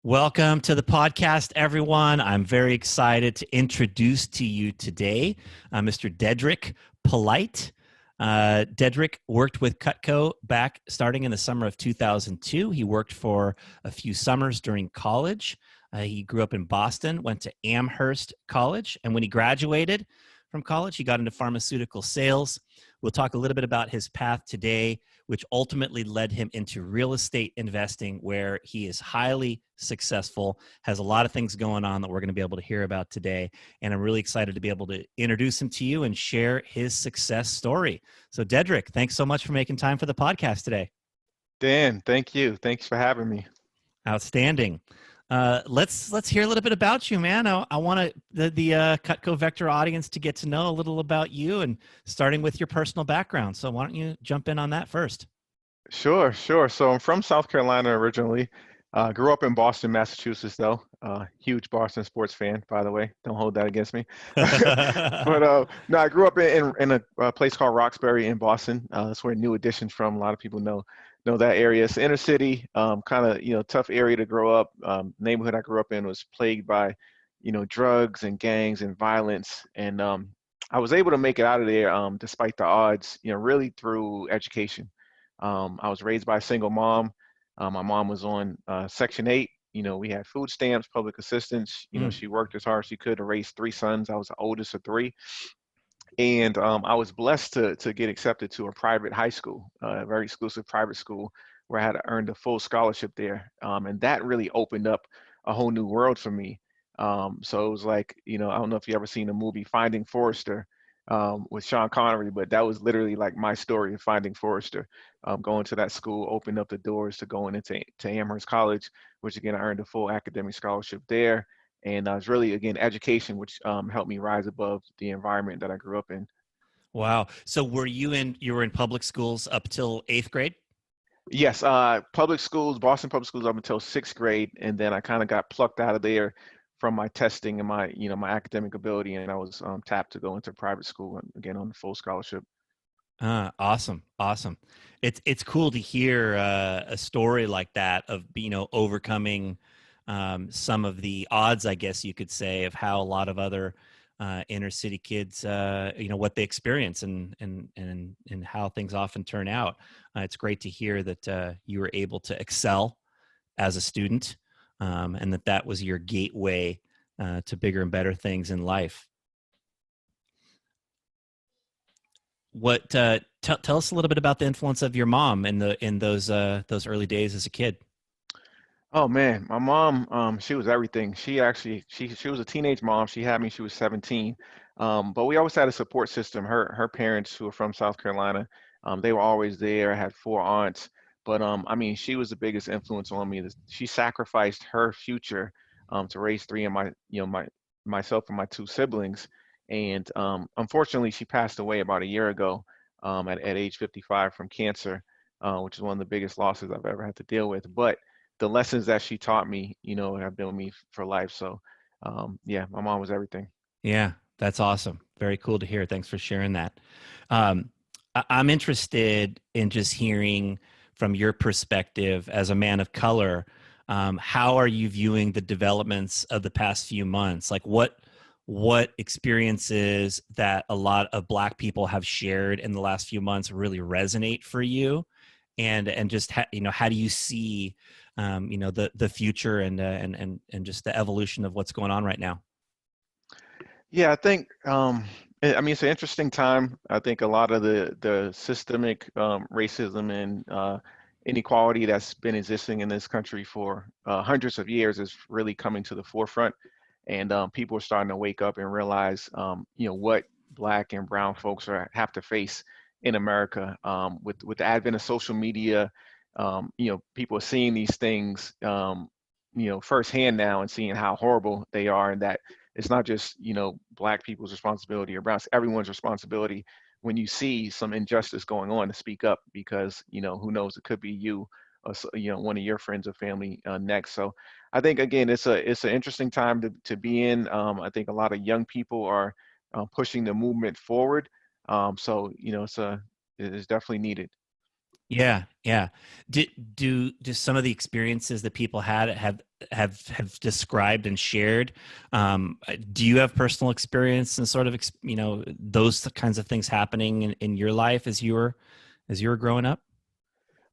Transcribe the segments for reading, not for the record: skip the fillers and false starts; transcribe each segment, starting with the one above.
Welcome to the podcast, everyone. I'm very excited to introduce to you today Mr. Dedric Polite. Dedric worked with Cutco back starting in the summer of 2002. He worked for a few summers during college. He grew up in Boston, went to Amherst College, and when he graduated from college, he got into pharmaceutical sales. We'll talk a little bit about his path today, which ultimately led him into real estate investing, where he is highly successful, has a lot of things going on that we're going to be able to hear about today. And I'm really excited to be able to introduce him to you and share his success story. So Dedric, thanks so much for making time for the podcast today. Dan, thank you. Thanks for having me. Outstanding. Let's hear a little bit about you, man. I want the Cutco Vector audience to get to know a little about you, and starting with your personal background. So why don't you jump in on that first? Sure. So I'm from South Carolina originally. Grew up in Boston, Massachusetts, though. Huge Boston sports fan, by the way. Don't hold that against me. But no, I grew up in a place called Roxbury in Boston. That's where New Edition's from. A lot of people know that area. It's inner city, kind of tough area to grow up. Neighborhood I grew up in was plagued by drugs and gangs and violence, and I was able to make it out of there despite the odds. Really through education. I was raised by a single mom. My mom was on Section 8. We had food stamps, public assistance. She worked as hard as she could to raise three sons. I was the oldest of three. And I was blessed to get accepted to a private high school, a very exclusive private school, where I had earned a full scholarship there. And that really opened up a whole new world for me. So it was like, I don't know if you ever seen the movie Finding Forrester with Sean Connery, but that was literally like my story of Finding Forrester. Going to that school opened up the doors to going into Amherst College, which again, I earned a full academic scholarship there. And I was really, again, education, which helped me rise above the environment that I grew up in. Wow. So you were in public schools up till 8th grade? Yes, public schools, Boston public schools up until sixth grade, and then I kind of got plucked out of there from my testing and my academic ability, and I was tapped to go into private school and again on the full scholarship. Awesome. It's cool to hear a story like that of overcoming some of the odds, I guess you could say, of how a lot of other inner city kids, what they experience and how things often turn out. It's great to hear that you were able to excel as a student, and that was your gateway to bigger and better things in life. What tell us a little bit about the influence of your mom in those early days as a kid? Oh man, my mom, she was everything. She was a teenage mom. She had me, she was 17. But we always had a support system. Her parents, who were from South Carolina, they were always there. I had four aunts. But I mean, she was the biggest influence on me. She sacrificed her future to raise three of myself and my two siblings. And unfortunately, she passed away about a year ago at age 55 from cancer, which is one of the biggest losses I've ever had to deal with. But the lessons that she taught me, have been with me for life. So, yeah, my mom was everything. Yeah, that's awesome. Very cool to hear. Thanks for sharing that. I'm interested in just hearing from your perspective as a man of color. How are you viewing the developments of the past few months? Like what experiences that a lot of Black people have shared in the last few months really resonate for you? And just how do you see the future and just the evolution of what's going on right now? Yeah, I think, I mean, it's an interesting time. I think a lot of the systemic racism and inequality that's been existing in this country for hundreds of years is really coming to the forefront. And people are starting to wake up and realize, what Black and brown folks have to face in America. With the advent of social media, people are seeing these things, firsthand now and seeing how horrible they are, and that it's not just, Black people's responsibility or brown, it's everyone's responsibility when you see some injustice going on to speak up, because, who knows, it could be you or, one of your friends or family next. So I think, again, it's an interesting time to be in. I think a lot of young people are pushing the movement forward. So, it's definitely needed. Yeah, yeah. Do some of the experiences that people had have described and shared? Do you have personal experience and sort of those kinds of things happening in your life as you were growing up?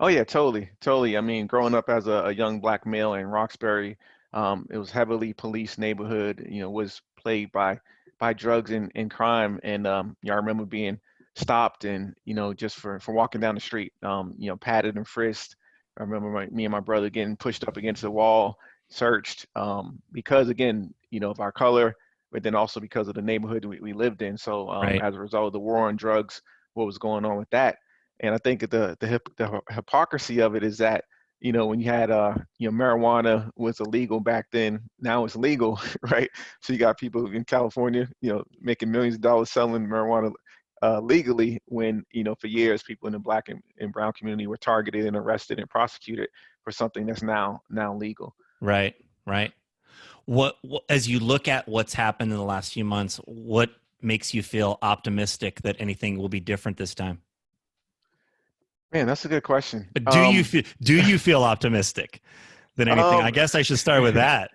Oh yeah, totally, totally. I mean, growing up as a young black male in Roxbury, it was heavily police neighborhood. Was plagued by drugs and crime. And I remember being stopped and just for walking down the street, patted and frisked. I remember me and my brother getting pushed up against the wall, searched because again, of our color, but then also because of the neighborhood we lived in. So Right. as a result of the war on drugs, what was going on with that? And I think the hypocrisy of it is that when you had marijuana was illegal back then, now it's legal, right? So you got people in California, making millions of dollars selling marijuana legally, when for years people in the black and brown community were targeted and arrested and prosecuted for something that's now legal. Right. Right. What as you look at what's happened in the last few months, what makes you feel optimistic that anything will be different this time? Man, that's a good question. Do you feel optimistic than anything? I Um, guess I should start with that.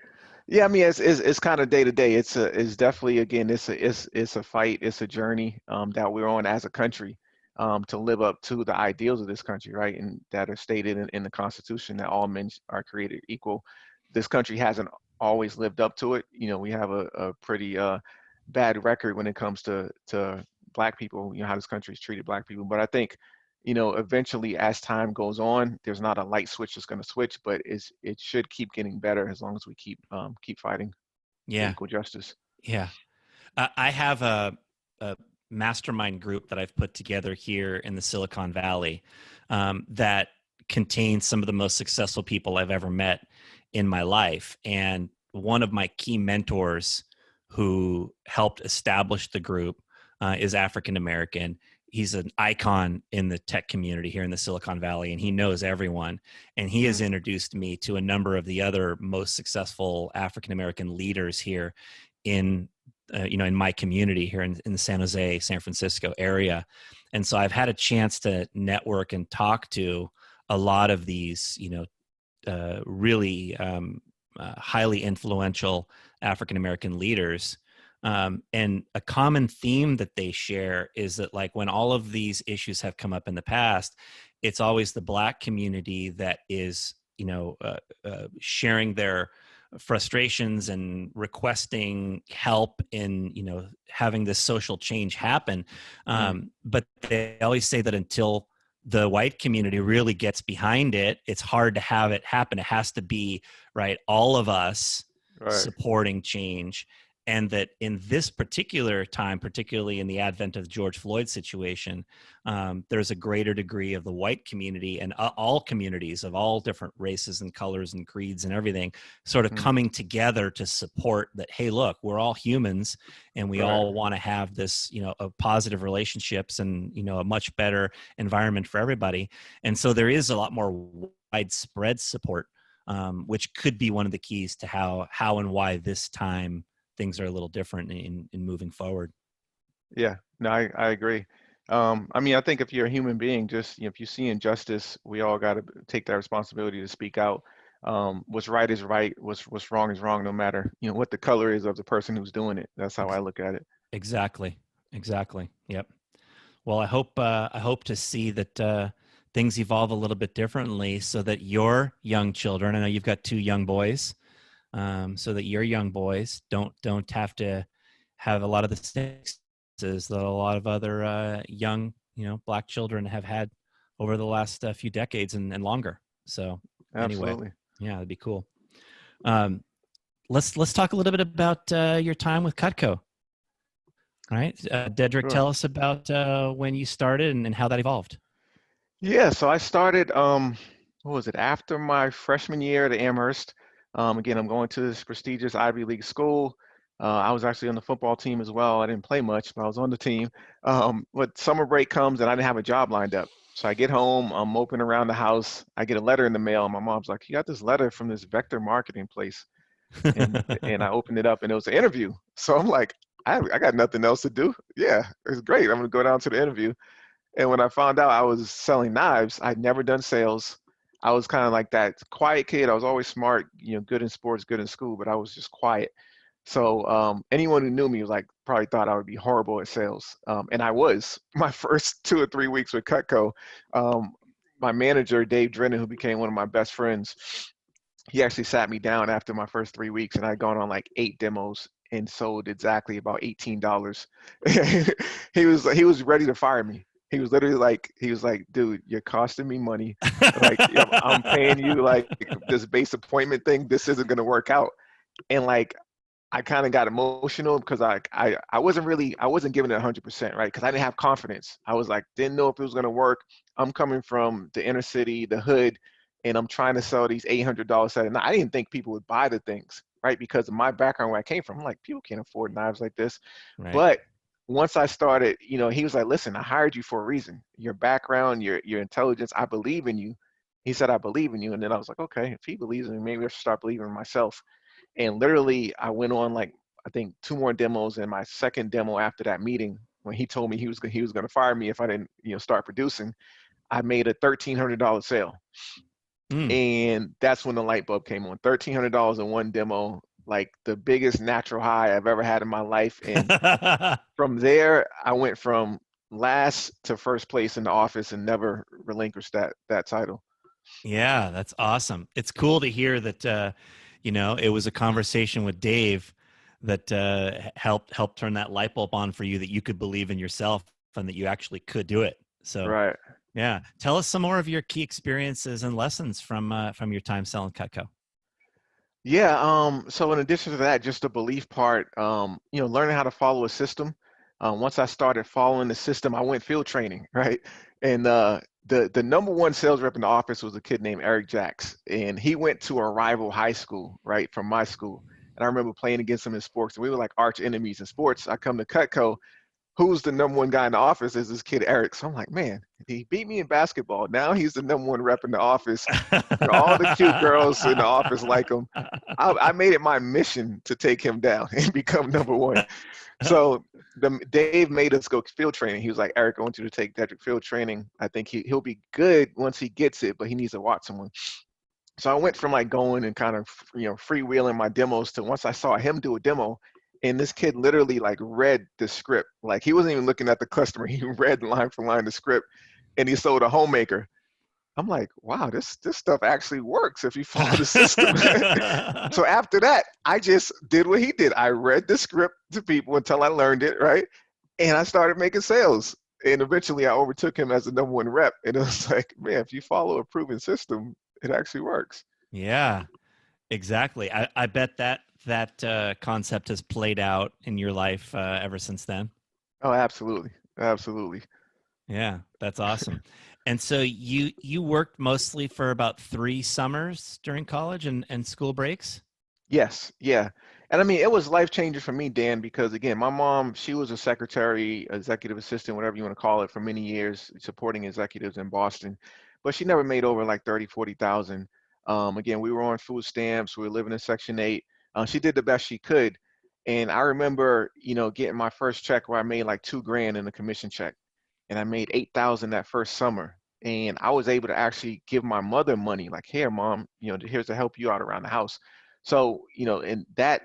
Yeah, I mean, it's kind of day to day. It's definitely again, it's a fight, it's a journey that we're on as a country to live up to the ideals of this country, right? And that are stated in the Constitution that all men are created equal. This country hasn't always lived up to it. We have a pretty bad record when it comes to black people. How this country's treated black people. But I think eventually as time goes on, there's not a light switch that's going to switch, but it should keep getting better as long as we keep fighting for Yeah. equal justice. Yeah. I have a mastermind group that I've put together here in the Silicon Valley that contains some of the most successful people I've ever met in my life. And one of my key mentors who helped establish the group is African American. He's an icon in the tech community here in the Silicon Valley, and he knows everyone. And he has Mm, introduced me to a number of the other most successful African American leaders here in in my community here in the San Jose, San Francisco area. And so I've had a chance to network and talk to a lot of these, really highly influential African American leaders. And a common theme that they share is that, like, when all of these issues have come up in the past, it's always the Black community that is, sharing their frustrations and requesting help in, having this social change happen. mm, But they always say that until the white community really gets behind it, it's hard to have it happen. It has to be, right, all of us right. supporting change. And that in this particular time, particularly in the advent of the George Floyd situation, there's a greater degree of the white community and all communities of all different races and colors and creeds and everything sort of Mm, coming together to support that. Hey, look, we're all humans, and we right. all want to have this, a positive relationships and a much better environment for everybody. And so there is a lot more widespread support, which could be one of the keys to how and why this time things are a little different in moving forward. Yeah. No, I agree. I mean, I think if you're a human being, just if you see injustice, we all got to take that responsibility to speak out. What's right is right. What's wrong is wrong, no matter what the color is of the person who's doing it. That's how I Ex- look at it. exactly. Exactly. Yep. Well, I hope to see that things evolve a little bit differently, so that your young children, I know you've got two young boys, so that your young boys don't have to have a lot of the stigmas that a lot of other young, Black children have had over the last few decades and longer. So anyway, Absolutely. yeah, that'd be cool. Um, let's talk a little bit about your time with Cutco. All right, Dedric, Sure. tell us about when you started and how that evolved. Yeah, so I started, what was it, after my freshman year at Amherst. Again, I'm going to this prestigious Ivy League school. I was actually on the football team as well. I didn't play much, but I was on the team. But summer break comes and I didn't have a job lined up. So I get home, I'm moping around the house. I get a letter in the mail, and my mom's like, "You got this letter from this Vector marketing place." And I opened it up, and it was an interview. So I'm like, I got nothing else to do. Yeah, it's great. I'm gonna go down to the interview. And when I found out I was selling knives, I'd never done sales. I was kind of like that quiet kid. I was always smart, good in sports, good in school, but I was just quiet. So anyone who knew me was like probably thought I would be horrible at sales, and I was. My first 2 or 3 weeks with Cutco, um, my manager Dave Drennan, who became one of my best friends, he actually sat me down after my first 3 weeks, and I'd gone on like 8 demos and sold exactly about $18. He was ready to fire me. He was literally like, dude, you're costing me money. Like, I'm paying you like this base appointment thing. This isn't gonna work out. And like, I kind of got emotional because I wasn't giving it 100%, right? Because I didn't have confidence. I was like, didn't know if it was gonna work. I'm coming from the inner city, the hood, and I'm trying to sell these $800 set. And I didn't think people would buy the things, right? Because of my background where I came from, I'm like, people can't afford knives like this. Right. But once I started, he was like, listen, I hired you for a reason. Your background, your intelligence, I believe in you. He said, I believe in you. And then I was like, okay, if he believes in me, maybe I should start believing in myself. And literally, I went on like I think 2 more demos, and my second demo after that meeting, when he told me he was going to fire me if I didn't start producing, I made a $1,300 sale, Mm. and that's when the light bulb came on. $1,300 in one demo, like the biggest natural high I've ever had in my life. And from there, I went from last to first place in the office and never relinquished that title. Yeah, that's awesome. It's cool to hear that, it was a conversation with Dave that helped turn that light bulb on for you, that you could believe in yourself and that you actually could do it. So, Right. yeah, tell us some more of your key experiences and lessons from your time selling Cutco. Yeah, so in addition to that, just the belief part, learning how to follow a system. Once I started following the system, I went field training, right? And the number one sales rep in the office was a kid named Eric Jacks, and he went to a rival high school, right, from my school. And I remember playing against him in sports, and we were like arch enemies in sports. I come to Cutco, who's the number one guy in the office is this kid Eric. So I'm like, man, he beat me in basketball. Now he's the number one rep in the office. All the cute girls in the office like him. I made it my mission to take him down and become number one. So Dave made us go field training. He was like, Eric, I want you to take Dedric field training. I think he'll be good once he gets it, but he needs to watch someone. So I went from like going and kind of freewheeling my demos to once I saw him do a demo, and this kid literally like read the script. Like he wasn't even looking at the customer. He read line for line the script, and he sold a homemaker. I'm like, wow, this stuff actually works if you follow the system. So after that, I just did what he did. I read the script to people until I learned it, right? And I started making sales. And eventually I overtook him as the number one rep. And it was like, man, if you follow a proven system, it actually works. Yeah, exactly. I bet that concept has played out in your life ever since then. Oh, absolutely. Absolutely. Yeah, that's awesome. And so you worked mostly for about 3 summers during college and school breaks? Yes, yeah. And I mean, it was life changing for me, Dan, because again, my mom, she was a secretary, executive assistant, whatever you want to call it, for many years, supporting executives in Boston. But she never made over like 30, 40,000. Again, we were on food stamps, we were living in Section 8. She did the best she could. And I remember, getting my first check where I made like 2 grand in a commission check. And I made 8,000 that first summer. And I was able to actually give my mother money, like, here, mom, here's to help you out around the house. So, in that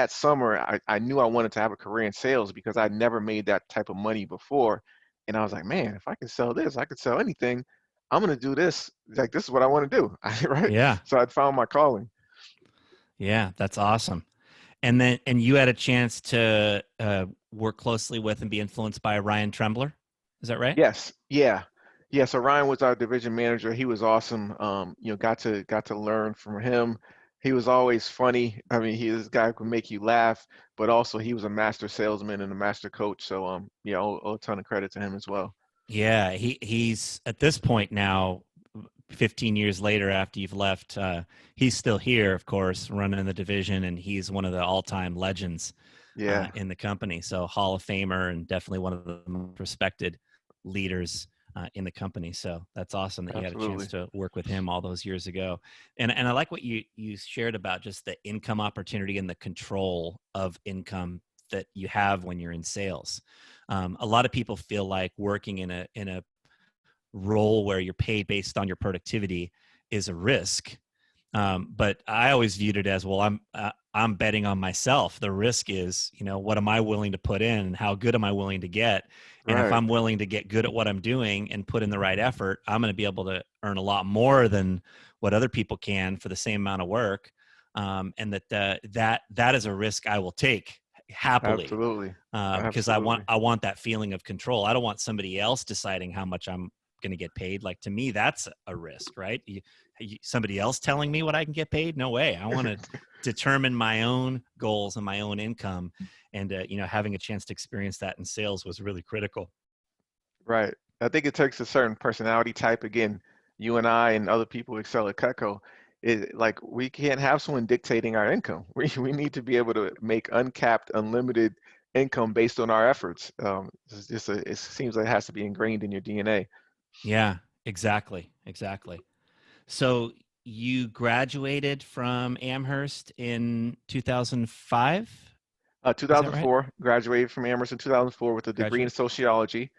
summer, I knew I wanted to have a career in sales because I'd never made that type of money before. And I was like, man, if I can sell this, I could sell anything. I'm going to do this. Like, this is what I want to do. Right. Yeah. So I'd found my calling. Yeah, that's awesome. And you had a chance to work closely with and be influenced by Ryan Trembler. Is that right? Yes. Yeah. Yeah. So Ryan was our division manager. He was awesome. Got to learn from him. He was always funny. I mean, this guy who could make you laugh, but also he was a master salesman and a master coach. So owe a ton of credit to him as well. Yeah, he's at this point now, 15 years later after you've left, he's still here, of course, running the division, and he's one of the all-time legends Yeah. in the company. So Hall of Famer and definitely one of the most respected leaders in the company. So that's awesome that you had a Absolutely. chance to work with him all those years ago. And I like what you shared about just the income opportunity and the control of income that you have when you're in sales. A lot of people feel like working in a role where you're paid based on your productivity is a risk. But I always viewed it as, well, I'm betting on myself. The risk is, what am I willing to put in and how good am I willing to get? And if Right. I'm willing to get good at what I'm doing and put in the right effort, I'm going to be able to earn a lot more than what other people can for the same amount of work. And that is a risk I will take happily, Absolutely. because Absolutely. I want that feeling of control. I don't want somebody else deciding how much I'm going to get paid. Like, to me, that's a risk, right? Somebody else telling me what I can get paid? No way. I want to determine my own goals and my own income. And, having a chance to experience that in sales was really critical. Right. I think it takes a certain personality type. Again, you and I and other people who excel at Cutco. Like we can't have someone dictating our income. We need to be able to make uncapped, unlimited income based on our efforts. It seems like it has to be ingrained in your DNA. Yeah, exactly. Exactly. So you graduated from Amherst in 2005? Is that right? 2004, graduated from Amherst in 2004 with a degree in Graduate. sociology.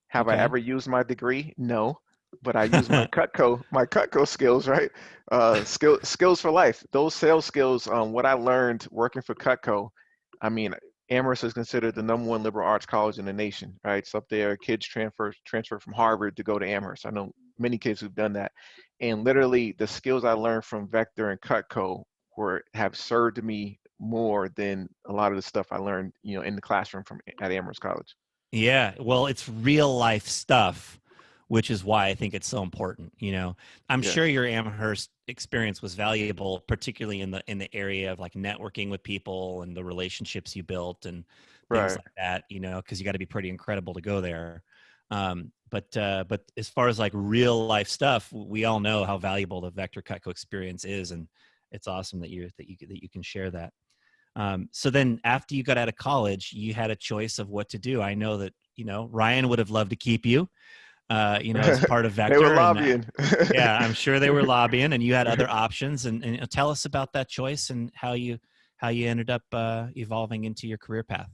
Have I Okay. ever used my degree? No, but I use my Cutco skills, right? Skills for life. Those sales skills, what I learned working for Cutco. I mean, Amherst is considered the #1 liberal arts college in the nation, right? It's up there. Kids transfer from Harvard to go to Amherst. I know many kids who've done that, and literally the skills I learned from Vector and Cutco have served me more than a lot of the stuff I learned, in the classroom at Amherst College. Yeah, well, it's real life stuff, which is why I think it's so important. I'm sure Yes. your Amherst experience was valuable, particularly in the area of like networking with people and the relationships you built and things Right. like that. Because you got to be pretty incredible to go there. But as far as like real life stuff, we all know how valuable the Vector Cutco experience is, and it's awesome that you can share that. So then after you got out of college, you had a choice of what to do. I know that, Ryan would have loved to keep you, as part of They were Vector. And lobbying. yeah, I'm sure they were lobbying and you had other options. And tell us about that choice and how you ended up evolving into your career path.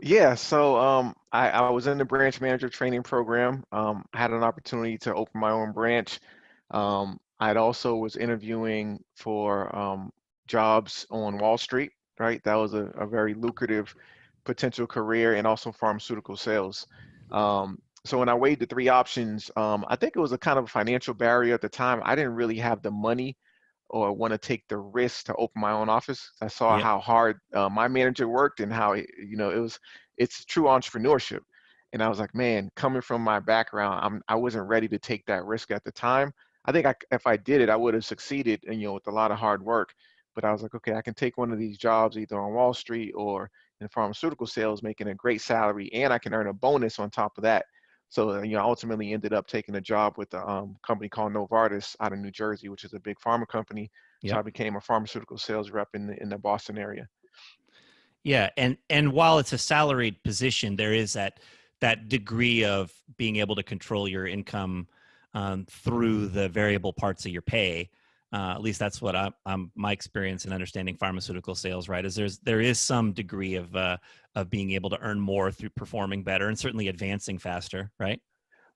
Yeah, so I was in the branch manager training program. I had an opportunity to open my own branch. I'd also was interviewing for jobs on Wall Street, right? That was a very lucrative potential career, and also pharmaceutical sales. So when I weighed the three options, I think it was a kind of a financial barrier at the time. I didn't really have the money or want to take the risk to open my own office. I saw Yep. how hard my manager worked and how it's true entrepreneurship. And I was like, man, coming from my background, I wasn't ready to take that risk at the time. I think if I did it, I would have succeeded, and with a lot of hard work. But I was like, okay, I can take one of these jobs either on Wall Street or in pharmaceutical sales, making a great salary, and I can earn a bonus on top of that. So, I ultimately ended up taking a job with a company called Novartis out of New Jersey, which is a big pharma company. So I Yep. became a pharmaceutical sales rep in the Boston area. Yeah, and while it's a salaried position, there is that degree of being able to control your income through the variable parts of your pay. At least that's what I'm my experience in understanding pharmaceutical sales. Right, is there is some degree of being able to earn more through performing better and certainly advancing faster. Right.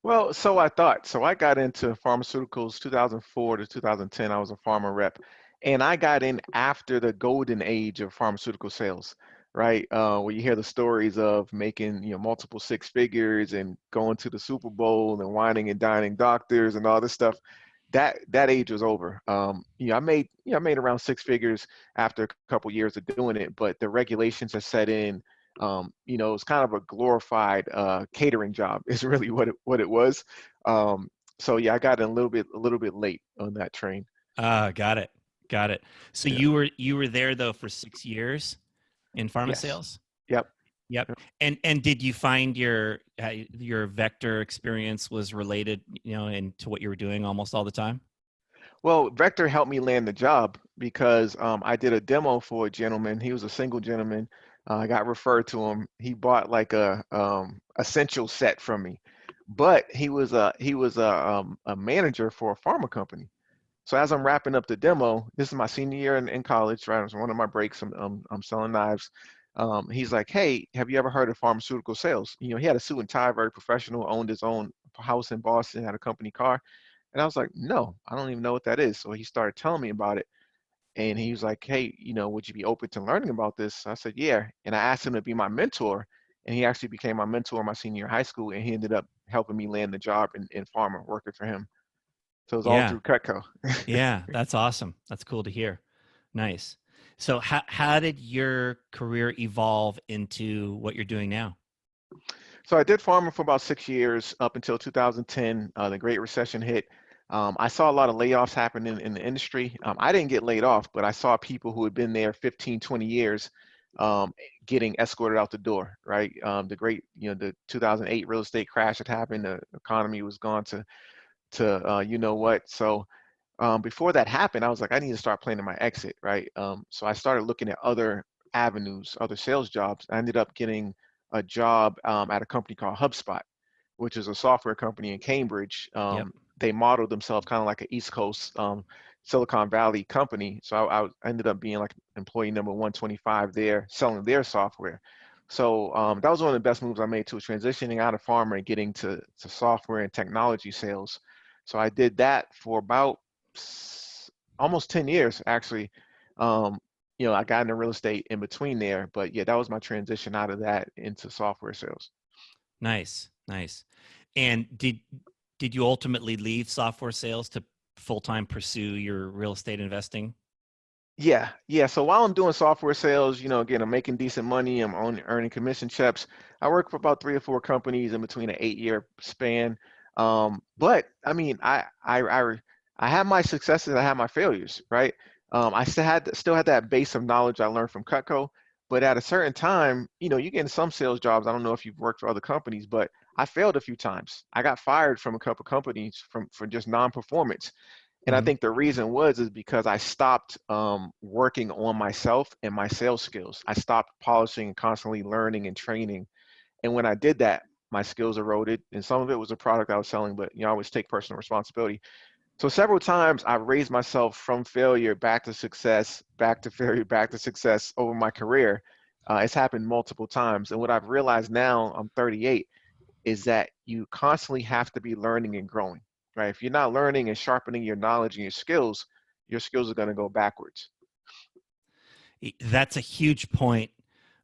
Well, so I thought. So I got into pharmaceuticals 2004 to 2010. I was a pharma rep, and I got in after the golden age of pharmaceutical sales, right? Where you hear the stories of making, multiple six figures and going to the Super Bowl and whining and dining doctors and all this stuff. That age was over. I made around six figures after a couple years of doing it, but the regulations have set in. It's kind of a glorified catering job is really what it was. So yeah, I got in a little bit late on that train. Got it. Got it. So Yeah. you were there though for 6 years in pharma Yes. sales. Yep. Yep. And did you find your Vector experience was related, into what you were doing almost all the time? Well, Vector helped me land the job because I did a demo for a gentleman. He was a single gentleman. I got referred to him. He bought like a essential set from me, but he was a manager for a pharma company. So as I'm wrapping up the demo, this is my senior year in college, right? It was one of my breaks. I'm selling knives. He's like, "Hey, have you ever heard of pharmaceutical sales?" He had a suit and tie, very professional, owned his own house in Boston, had a company car. And I was like, no, I don't even know what that is. So he started telling me about it. And he was like, hey, would you be open to learning about this? I said, yeah. And I asked him to be my mentor. And he actually became my mentor my senior year of high school. And he ended up helping me land the job in pharma, working for him. So it was all Yeah. through Cutco. Yeah. That's awesome. That's cool to hear. Nice. So how did your career evolve into what you're doing now? So I did pharma for about 6 years up until 2010. The Great Recession hit. I saw a lot of layoffs happen in the industry. I didn't get laid off, but I saw people who had been there 15, 20 years um, getting escorted out the door, right? The 2008 real estate crash had happened. The economy was gone to you know what. So before that happened, I was like, I need to start planning my exit, right? So I started looking at other avenues, other sales jobs. I ended up getting a job at a company called HubSpot, which is a software company in Cambridge. Yep. They modeled themselves kind of like an East Coast Silicon Valley company. So I ended up being like employee number 125 there, selling their software. So that was one of the best moves I made to transitioning out of pharma and getting to software and technology sales. So I did that for about almost 10 years, actually. Um, I got into real estate in between there, but yeah, that was my transition out of that into software sales. Nice. Nice. And did you ultimately leave software sales to full-time pursue your real estate investing? Yeah. So while I'm doing software sales, again, I'm making decent money. I'm earning commission checks. I work for about 3 or 4 companies in between an 8-year span. But I mean, I have my successes. I have my failures, right? I still had that base of knowledge I learned from Cutco. But at a certain time, you get in some sales jobs. I don't know if you've worked for other companies, but I failed a few times. I got fired from a couple companies for just non-performance. And I Mhm. think the reason is because I stopped working on myself and my sales skills. I stopped polishing and constantly learning and training. And when I did that, my skills eroded. And some of it was a product I was selling, but I always take personal responsibility. So several times I raised myself from failure back to success, back to failure, back to success over my career. It's happened multiple times. And what I've realized now, I'm 38, is that you constantly have to be learning and growing, right? If you're not learning and sharpening your knowledge and your skills are going to go backwards. That's a huge point,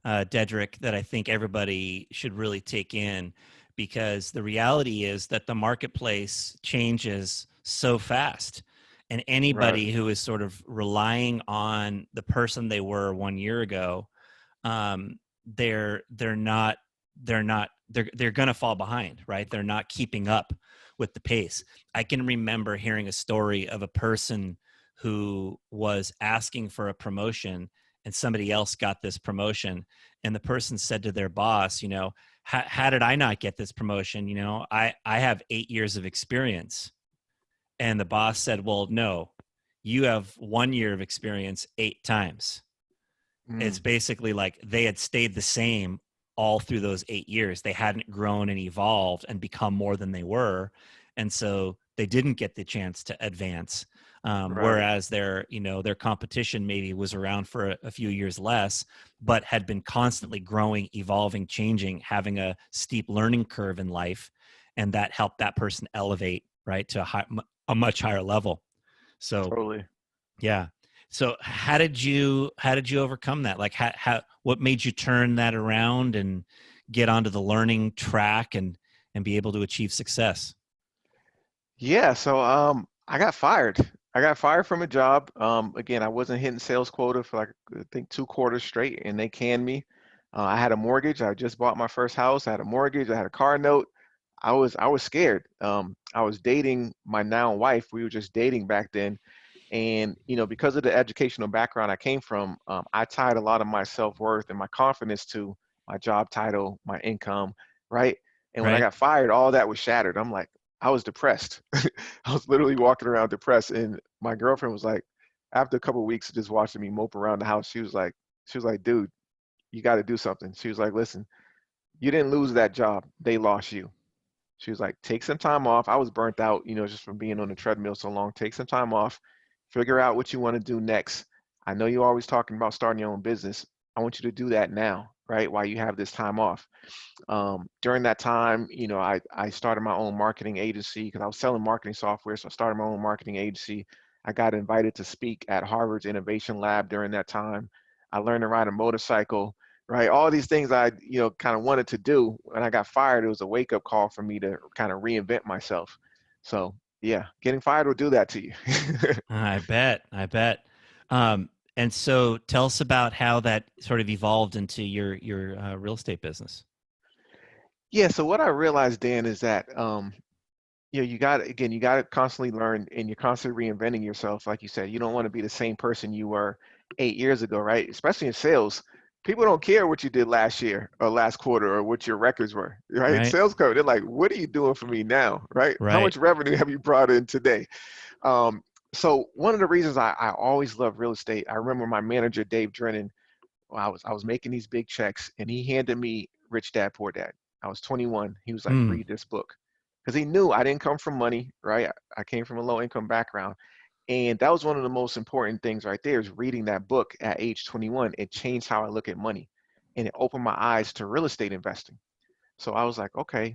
Dedric, that I think everybody should really take in, because the reality is that the marketplace changes so fast. And Right, anybody who is sort of relying on the person they were 1 year ago, um, they're going to fall behind, right? They're not keeping up with the pace. I can remember hearing a story of a person who was asking for a promotion, and somebody else got this promotion, and the person said to their boss, how did I not get this promotion? I have 8 years of experience. And the boss said, well, no, you have 1 year of experience 8 times. It's mm, basically like they had stayed the same all through those 8 years. They hadn't grown and evolved and become more than they were. And so they didn't get the chance to advance. right, Whereas their competition maybe was around for a few years less, but had been constantly growing, evolving, changing, having a steep learning curve in life. And that helped that person elevate, right, to a much higher level. So totally. yeah. So how did you overcome that? Like what made you turn that around and get onto the learning track and be able to achieve success? Yeah, so I got fired. I got fired from a job. Again, I wasn't hitting sales quota for like I think 2 quarters straight, and they canned me. I had a mortgage. I just bought my first house. I had a mortgage. I had a car note. I was scared. I was dating my now wife. We were just dating back then, and because of the educational background I came from, I tied a lot of my self-worth and my confidence to my job title, my income, right? And when I Right? got fired, all that was shattered. I'm like, I was depressed. I was literally walking around depressed. And my girlfriend was like, after a couple of weeks of just watching me mope around the house, she was like, dude, you got to do something. She was like, listen, you didn't lose that job. They lost you. She was like, take some time off. I was burnt out, just from being on the treadmill so long. Take some time off, figure out what you want to do next. I know you're always talking about starting your own business. I want you to do that now, right? While you have this time off. During that time, I started my own marketing agency because I was selling marketing software. So I started my own marketing agency. I got invited to speak at Harvard's Innovation Lab during that time. I learned to ride a motorcycle, right? All these things I, kind of wanted to do. When I got fired, it was a wake up call for me to kind of reinvent myself. So yeah, getting fired will do that to you. I bet. I bet. And so tell us about how that sort of evolved into your real estate business. Yeah, so what I realized, Dan, is that you got to constantly learn, and you're constantly reinventing yourself. Like you said, you don't want to be the same person you were 8 years ago, right? Especially in sales. People don't care what you did last year or last quarter or what your records were, right? Right. Sales code, they're like, what are you doing for me now, right? How Right. much revenue have you brought in today? Um, so one of the reasons I always love real estate, I remember my manager, Dave Drennan, I was making these big checks, and he handed me Rich Dad Poor Dad. I was 21. He was like, Mm. read this book. Because he knew I didn't come from money, right? I came from a low income background. And that was one of the most important things right there is reading that book at age 21. It changed how I look at money. And it opened my eyes to real estate investing. So I was like, okay,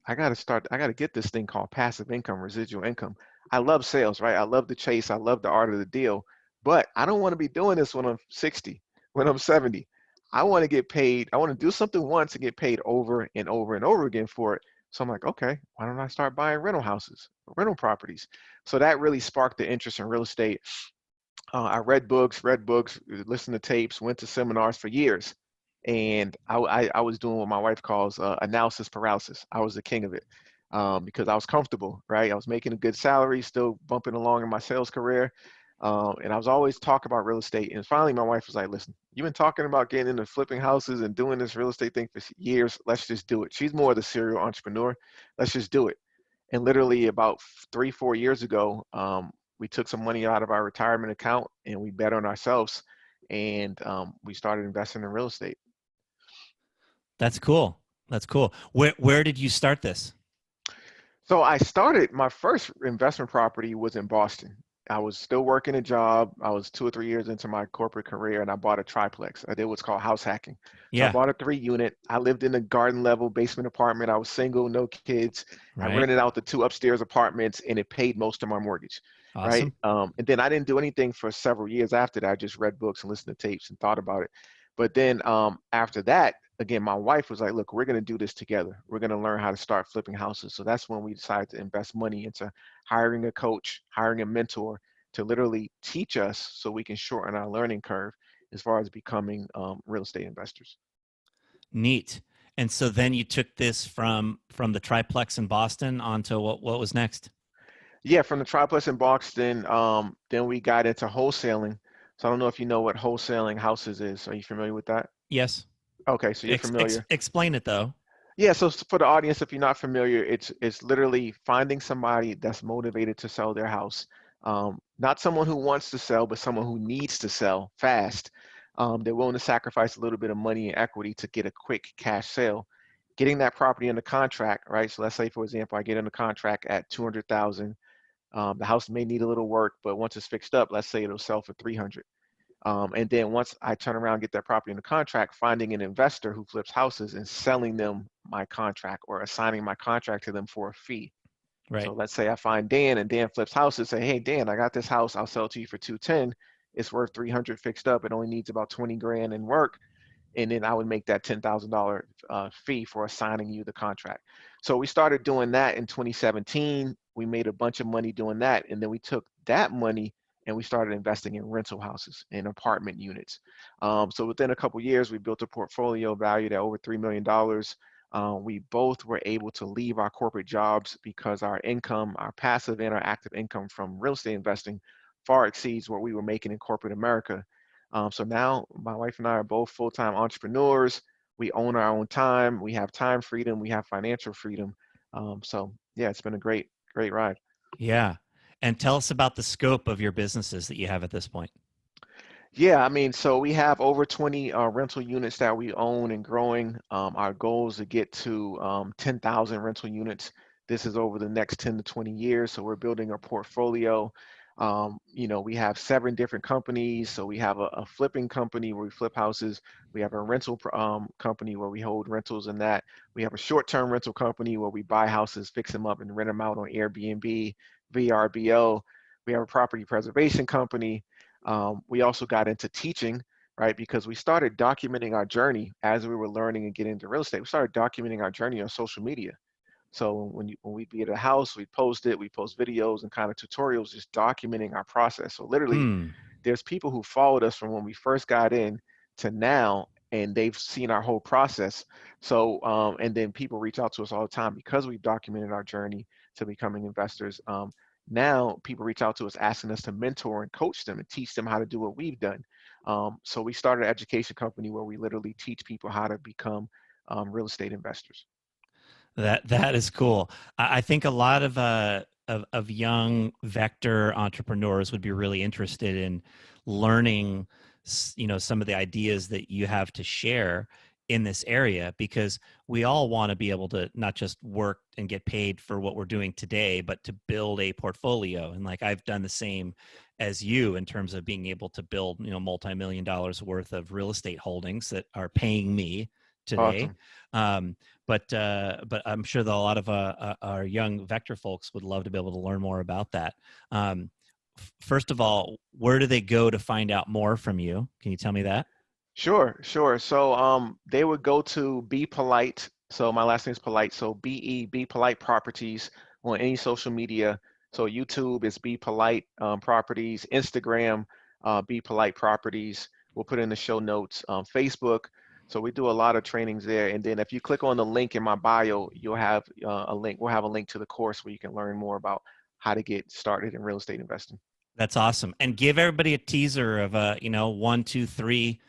I got to get this thing called passive income, residual income. I love sales, right? I love the chase. I love the art of the deal, but I don't want to be doing this when I'm 60, when I'm 70. I want to get paid. I want to do something once and get paid over and over and over again for it. So I'm like, okay, why don't I start buying rental houses, rental properties? So that really sparked the interest in real estate. I read books, listened to tapes, went to seminars for years, and I was doing what my wife calls analysis paralysis. I was the king of it because I was comfortable, right? I was making a good salary, still bumping along in my sales career, and I was always talking about real estate. And finally, my wife was like, "Listen, you've been talking about getting into flipping houses and doing this real estate thing for years. Let's just do it." She's more the serial entrepreneur. Let's just do it. And literally about 3, 4 years ago, we took some money out of our retirement account and we bet on ourselves, and we started investing in real estate. That's cool. That's cool. Where did you start this? So I started my first investment property was in Boston. I was still working a job. I was 2 or 3 years into my corporate career, and I bought a triplex. I did what's called house hacking. So I Yeah. bought a 3 unit. I lived in a garden level basement apartment. I was single, no kids. I Right. rented out the 2 upstairs apartments, and it paid most of my mortgage, right? Awesome. And then I didn't do anything for several years after that. I just read books and listened to tapes and thought about it. But then after that, again, my wife was like, look, we're going to do this together. We're going to learn how to start flipping houses. So that's when we decided to invest money into hiring a coach, hiring a mentor to literally teach us so we can shorten our learning curve as far as becoming real estate investors. Neat. And so then you took this from the triplex in Boston onto what was next? Yeah, from the triplex in Boston, then we got into wholesaling. So I don't know if you know what wholesaling houses is. Are you familiar with that? Yes. Okay, so you're familiar. Explain it though. Yeah, so for the audience, if you're not familiar, it's literally finding somebody that's motivated to sell their house. Not someone who wants to sell, but someone who needs to sell fast. They're willing to sacrifice a little bit of money and equity to get a quick cash sale. Getting that property under contract, right? So let's say, for example, I get under contract at 200,000. The house may need a little work, but once it's fixed up, let's say it'll sell for 300. And then once I turn around and get that property in the contract, finding an investor who flips houses and selling them my contract or assigning my contract to them for a fee. So Right. let's say I find Dan and Dan flips houses, say, hey, Dan, I got this house. I'll sell it to you for 210. It's worth 300 fixed up. It only needs about 20 grand in work. And then I would make that $10,000 fee for assigning you the contract. So we started doing that in 2017. We made a bunch of money doing that. And then we took that money and we started investing in rental houses and apartment units. So within a couple years, we built a portfolio valued at over $3 million. We both were able to leave our corporate jobs because our income, our passive and our active income from real estate investing far exceeds what we were making in corporate America. So now my wife and I are both full-time entrepreneurs. We own our own time. We have time freedom. We have financial freedom. So yeah, it's been a great ride. Yeah. And tell us about the scope of your businesses that you have at this point. Yeah, I mean, so we have over 20 rental units that we own and growing. Our goal is to get to 10,000 rental units. This is over the next 10 to 20 years. So we're building a portfolio. We have 7 different companies. So we have a flipping company where we flip houses. We have a rental company where we hold rentals and that. We have a short-term rental company where we buy houses, fix them up, and rent them out on Airbnb, VRBO. We have a property preservation company. We also got into teaching, right? Because we started documenting our journey as we were learning and getting into real estate. We started documenting our journey on social media. So when we'd be at a house, we'd post it, we post videos and kind of tutorials, just documenting our process. So literally, Hmm. there's people who followed us from when we first got in to now, and they've seen our whole process. So, and then people reach out to us all the time because we've documented our journey to becoming investors. Now people reach out to us asking us to mentor and coach them and teach them how to do what we've done. So we started an education company where we literally teach people how to become real estate investors. That is cool. I think a lot of young vector entrepreneurs would be really interested in learning, some of the ideas that you have to share in this area, because we all want to be able to not just work and get paid for what we're doing today, but to build a portfolio. And like I've done the same as you in terms of being able to build, multi-million dollars worth of real estate holdings that are paying me today. Awesome. Um, but I'm sure that a lot of our young vector folks would love to be able to learn more about that. First of all, where do they go to find out more from you? Can you tell me that? Sure, sure. So they would go to Be Polite. So my last name is Polite. So Be Polite Properties on any social media. So YouTube is Be Polite Properties, Instagram Be Polite Properties. We'll put in the show notes. Facebook. So we do a lot of trainings there. And then if you click on the link in my bio, you'll have a link. We'll have a link to the course where you can learn more about how to get started in real estate investing. That's awesome. And give everybody a teaser of 1, 2, 3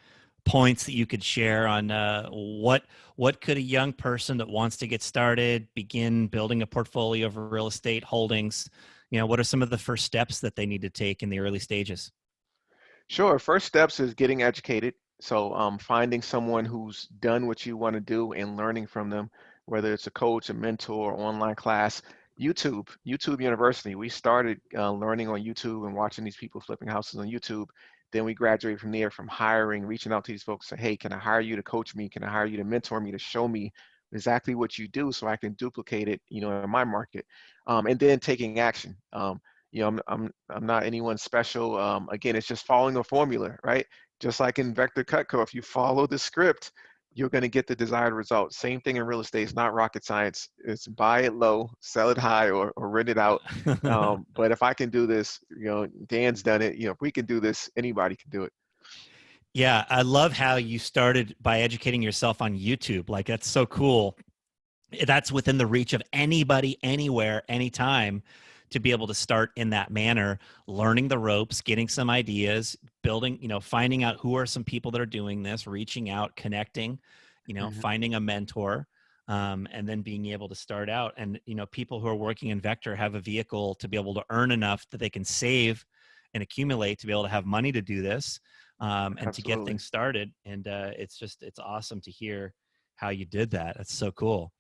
points that you could share on what could a young person that wants to get started begin building a portfolio of real estate holdings. What are some of the first steps that they need to take in the early stages? Sure. First steps is getting educated. So finding someone who's done what you want to do and learning from them, whether it's a coach, a mentor, or online class. YouTube University. We started learning on YouTube and watching these people flipping houses on YouTube. Then we graduated from there, from hiring, reaching out to these folks, say, hey, can I hire you to coach me? Can I hire you to mentor me, to show me exactly what you do so I can duplicate it, in my market? And then taking action. I'm not anyone special. Again, it's just following a formula, right? Just like in Vector Cutco, if you follow the script, you're going to get the desired result. Same thing in real estate. It's not rocket science. It's buy it low, sell it high, or rent it out. But if I can do this, Dan's done it. If we can do this, anybody can do it. Yeah, I love how you started by educating yourself on YouTube. Like, that's so cool. That's within the reach of anybody, anywhere, anytime, to be able to start in that manner, learning the ropes, getting some ideas, building, finding out who are some people that are doing this, reaching out, connecting, Mhm. finding a mentor, and then being able to start out. And, people who are working in Vector have a vehicle to be able to earn enough that they can save and accumulate to be able to have money to do this, and to get Absolutely. things started. And it's awesome to hear how you did that. That's so cool.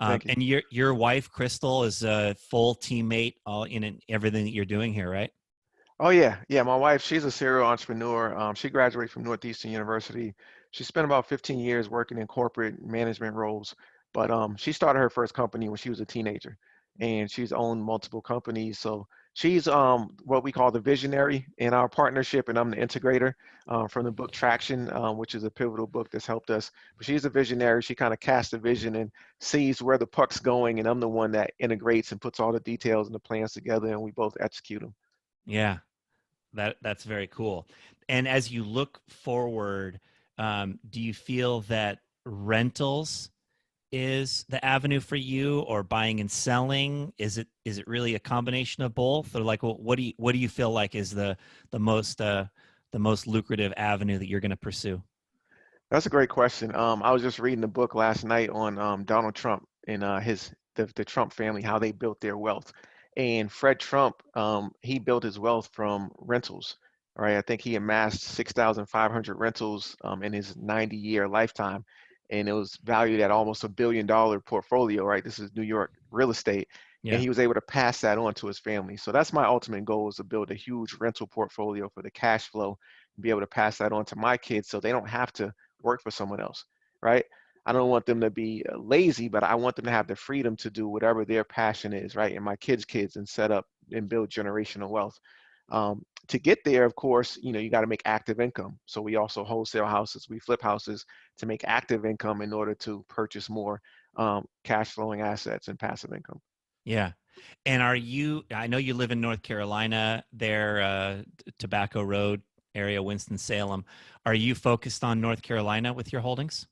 Thank you. And your wife, Crystal, is a full teammate all in everything that you're doing here, right? Oh yeah, yeah. My wife, she's a serial entrepreneur. She graduated from Northeastern University. She spent about 15 years working in corporate management roles, but she started her first company when she was a teenager, and she's owned multiple companies. So she's what we call the visionary in our partnership, and I'm the integrator from the book Traction, which is a pivotal book that's helped us. But she's a visionary. She kind of casts a vision and sees where the puck's going, and I'm the one that integrates and puts all the details and the plans together, and we both execute them. Yeah, that's very cool. And as you look forward, do you feel that rentals is the avenue for you, or buying and selling? Is it really a combination of both, or like what do you feel like is the most lucrative avenue that you're going to pursue? That's a great question. I was just reading a book last night on Donald Trump and the Trump family, how they built their wealth. And Fred Trump, he built his wealth from rentals, right? I think he amassed 6,500 rentals in his 90-year lifetime, and it was valued at almost $1 billion portfolio, right? This is New York real estate. and Yeah. he was able to pass that on to his family. So that's my ultimate goal, is to build a huge rental portfolio for the cash flow and be able to pass that on to my kids so they don't have to work for someone else, right? I don't want them to be lazy, but I want them to have the freedom to do whatever their passion is, right? And my kids and set up and build generational wealth. To get there, of course, you got to make active income. So we also wholesale houses, we flip houses to make active income in order to purchase more cash flowing assets and passive income. Yeah. And I know you live in North Carolina there, Tobacco Road area, Winston-Salem. Are you focused on North Carolina with your holdings?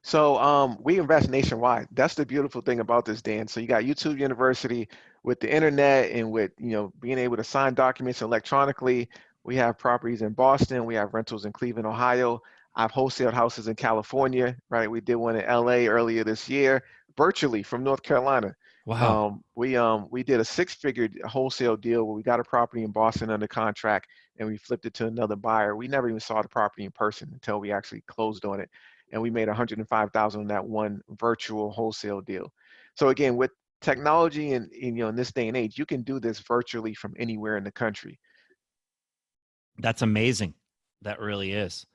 So we invest nationwide. That's the beautiful thing about this, Dan. So you got YouTube University with the internet and with being able to sign documents electronically. We have properties in Boston. We have rentals in Cleveland, Ohio. I've wholesaled houses in California, right? We did one in LA earlier this year, virtually from North Carolina. Wow. We did a six-figure wholesale deal where we got a property in Boston under contract and we flipped it to another buyer. We never even saw the property in person until we actually closed on it, and we made 105,000 on that one virtual wholesale deal. So again, with technology and in this day and age, you can do this virtually from anywhere in the country. That's amazing. That really is.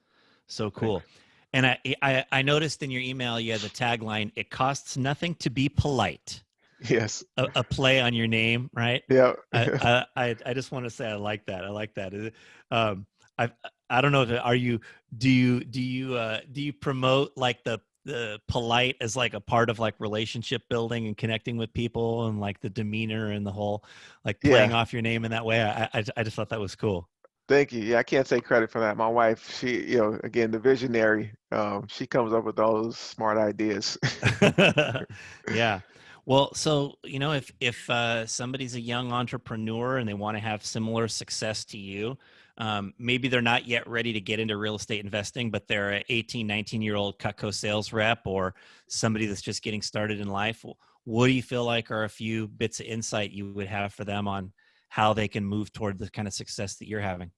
So Thanks. cool. And I noticed in your email you had the tagline, "It costs nothing to be polite." Yes. A play on your name, right? Yeah. I just want to say I like that. I like that. Um, I don't know if are you do you promote like the polite as like a part of like relationship building and connecting with people and like the demeanor and the whole like playing Yeah. off your name in that way? I just thought that was cool. Thank you. Yeah, I can't take credit for that. My wife, she, again, the visionary, she comes up with all those smart ideas. Yeah. Well, so if somebody's a young entrepreneur and they want to have similar success to you, maybe they're not yet ready to get into real estate investing, but they're an 18, 19-year-old Cutco sales rep or somebody that's just getting started in life. What do you feel like are a few bits of insight you would have for them on how they can move toward the kind of success that you're having?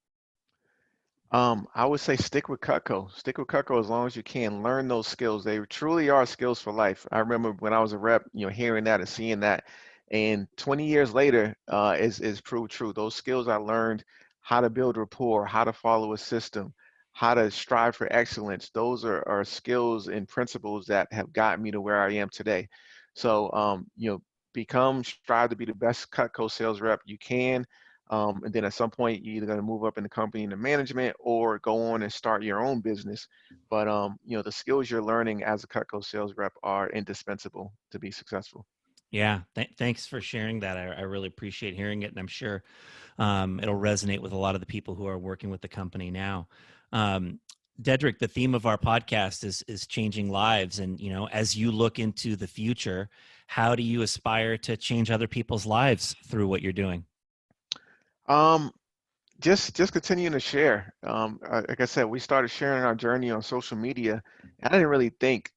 I would say stick with Cutco. Stick with Cutco as long as you can. Learn those skills. They truly are skills for life. I remember when I was a rep, hearing that and seeing that. And 20 years later, is proved true. Those skills I learned, how to build rapport, how to follow a system, how to strive for excellence. Those are skills and principles that have gotten me to where I am today. So, strive to be the best Cutco sales rep you can. And then at some point, you're either going to move up in the company into management or go on and start your own business. But the skills you're learning as a Cutco sales rep are indispensable to be successful. Yeah, thanks for sharing that. I really appreciate hearing it, and I'm sure it'll resonate with a lot of the people who are working with the company now. Um, Dedric, the theme of our podcast is changing lives, and as you look into the future, how do you aspire to change other people's lives through what you're doing? Um, just continuing to share. Like I said, we started sharing our journey on social media. And I didn't really think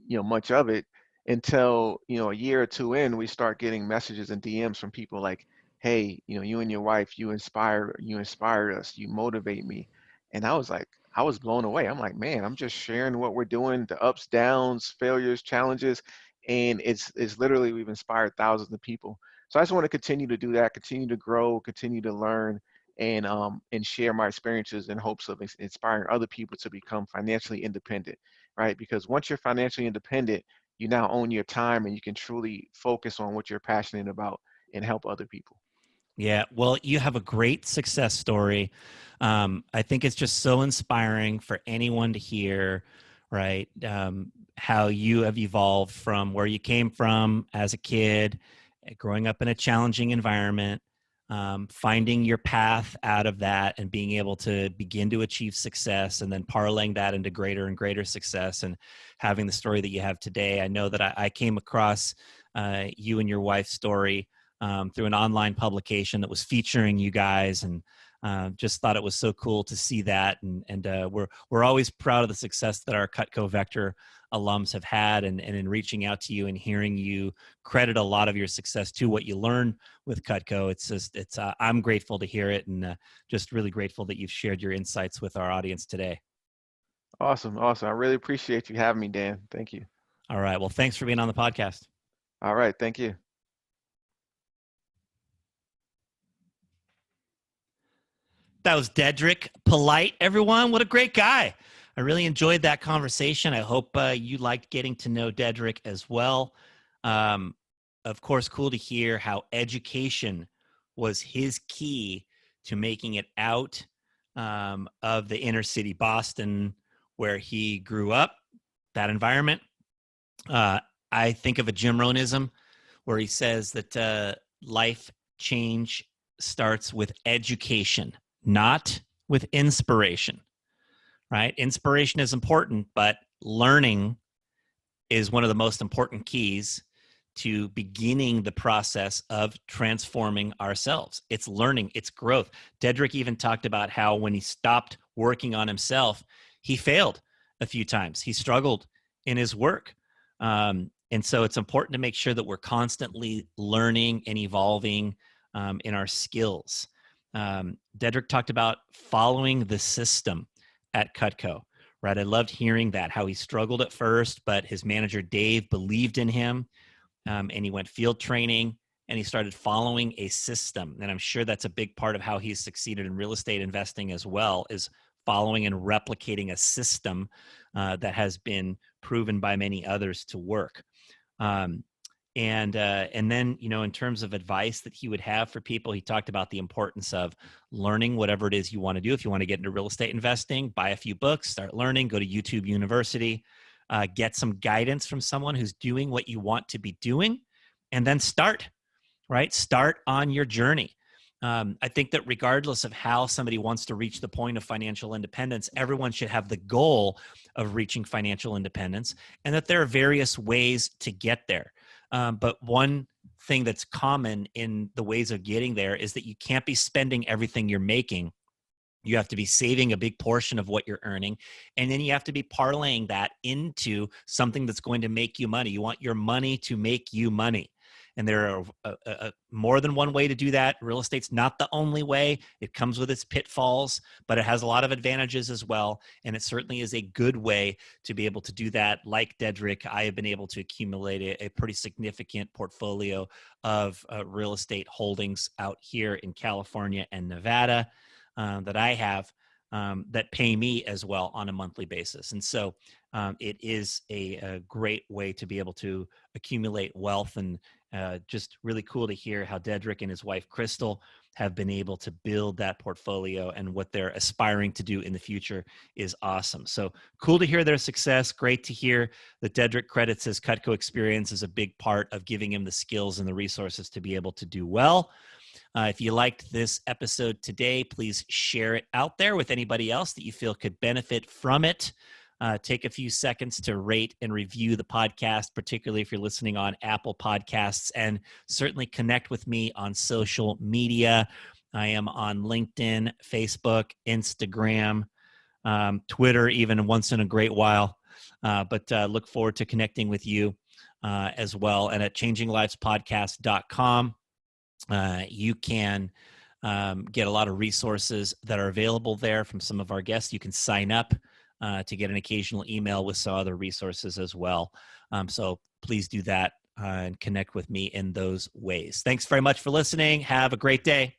much of it until a year or two in. We start getting messages and DMs from people like, "Hey, you and your wife, you inspire us, you motivate me," and I was blown away. I'm like, man, I'm just sharing what we're doing, the ups, downs, failures, challenges, and it's literally we've inspired thousands of people. So I just want to continue to do that, continue to grow, continue to learn, and share my experiences in hopes of inspiring other people to become financially independent, right? Because once you're financially independent, you now own your time and you can truly focus on what you're passionate about and help other people. Yeah, well, you have a great success story. I think it's just so inspiring for anyone to hear, right? How you have evolved from where you came from as a kid, growing up in a challenging environment, finding your path out of that and being able to begin to achieve success and then parlaying that into greater and greater success and having the story that you have today. I know that I came across you and your wife's story through an online publication that was featuring you guys, and just thought it was so cool to see that. And we're always proud of the success that our Cutco Vector alums have had, and in reaching out to you and hearing you credit a lot of your success to what you learn with Cutco. I'm grateful to hear it, and just really grateful that you've shared your insights with our audience today. Awesome, awesome. I really appreciate you having me, Dan. Thank you. All right. Well, thanks for being on the podcast. All right, thank you. That was Dedric Polite, everyone. What a great guy. I really enjoyed that conversation. I hope you liked getting to know Dedric as well. Of course, cool to hear how education was his key to making it out of the inner city Boston where he grew up, that environment. I think of a Jim Rohnism where he says that life change starts with education, not with inspiration, right? Inspiration is important, but learning is one of the most important keys to beginning the process of transforming ourselves. It's learning, it's growth. Dedric even talked about how when he stopped working on himself, he failed a few times. He struggled in his work. And so it's important to make sure that we're constantly learning and evolving in our skills. Dedric talked about following the system at Cutco, right? I loved hearing that, how he struggled at first, but his manager, Dave, believed in him, and he went field training, and he started following a system. And I'm sure that's a big part of how he's succeeded in real estate investing as well, is following and replicating a system that has been proven by many others to work. And then, you know, in terms of advice that he would have for people, he talked about the importance of learning whatever it is you want to do. If you want to get into real estate investing, buy a few books, start learning, go to YouTube University, get some guidance from someone who's doing what you want to be doing, and then start, right? Start on your journey. I think that regardless of how somebody wants to reach the point of financial independence, everyone should have the goal of reaching financial independence, and that there are various ways to get there. But one thing that's common in the ways of getting there is that you can't be spending everything you're making. You have to be saving a big portion of what you're earning, and then you have to be parlaying that into something that's going to make you money. You want your money to make you money. And there are more than one way to do that. Real estate's not the only way. It comes with its pitfalls, but it has a lot of advantages as well. And it certainly is a good way to be able to do that. Like Dedric, I have been able to accumulate a pretty significant portfolio of real estate holdings out here in California and Nevada that I have that pay me as well on a monthly basis. And so it is a great way to be able to accumulate wealth, and just really cool to hear how Dedric and his wife, Krystal, have been able to build that portfolio, and what they're aspiring to do in the future is awesome. So cool to hear their success. Great to hear that Dedric credits his Cutco experience as a big part of giving him the skills and the resources to be able to do well. If you liked this episode today, please share it out there with anybody else that you feel could benefit from it. Take a few seconds to rate and review the podcast, particularly if you're listening on Apple Podcasts, and certainly connect with me on social media. I am on LinkedIn, Facebook, Instagram, Twitter, even once in a great while. But look forward to connecting with you as well. And at changinglivespodcast.com, you can get a lot of resources that are available there from some of our guests. You can sign up to get an occasional email with some other resources as well. So please do that and connect with me in those ways. Thanks very much for listening. Have a great day.